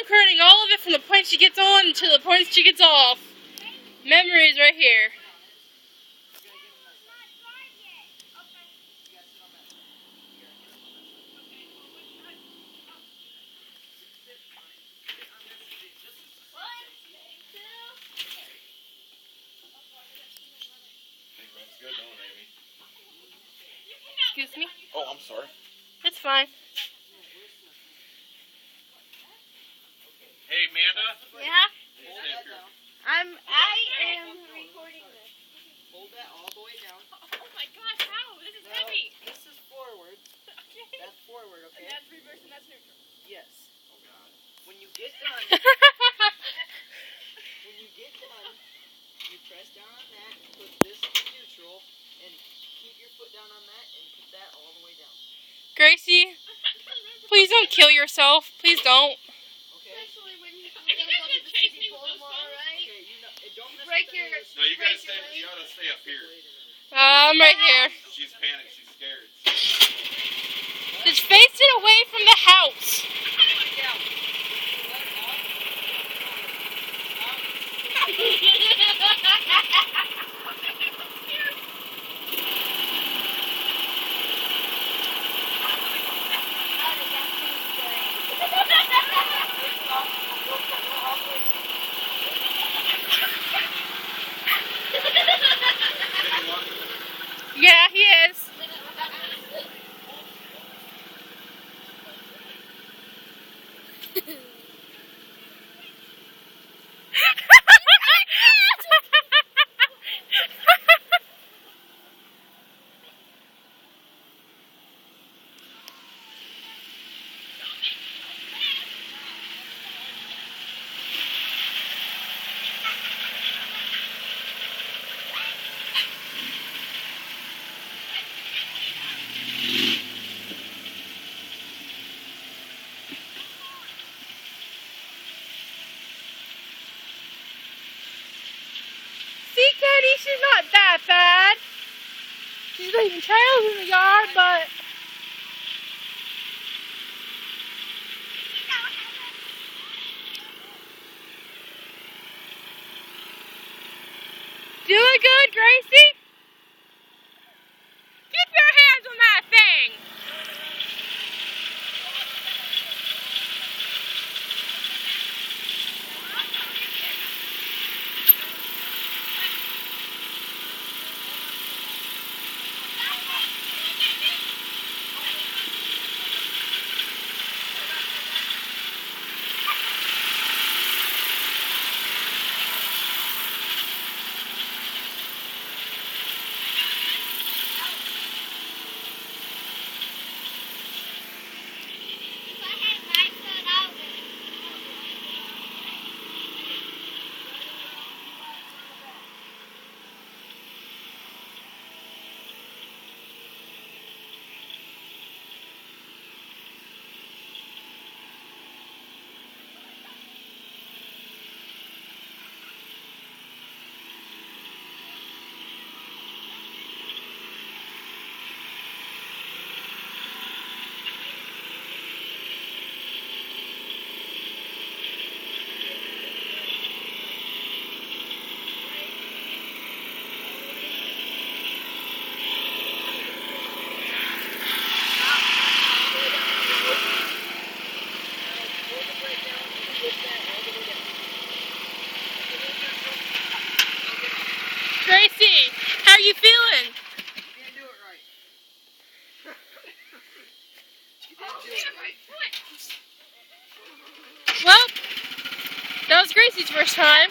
recording all of it from the point she gets on to the point she gets off. Memories right here. Excuse me? Oh, I'm sorry. It's fine. Hey, Amanda. Yeah? I am recording this. Hold that all the way down. Oh my gosh, how? This is heavy. This is forward. Okay. That's forward, okay? And that's reverse and that's neutral. Yes. Oh God. When you get done, you press down on that, put this in neutral, and keep your foot down on that, and put that all the way down. Gracie, please don't kill yourself. Please don't. Okay? Especially when you're going to go to the city bowl tomorrow, right? Okay, don't mess Break with your... No, you gotta stay up here. I'm right here. She's panicked. She's scared. Just face it away from the house. Yeah, he is. See, Katie, she's not that bad. She's leaving trails in the yard, but... Doing good, Gracie? Keep your hands on that thing. Gracie, how are you feeling? You didn't do it right. You didn't do it right. Well, that was Gracie's first time.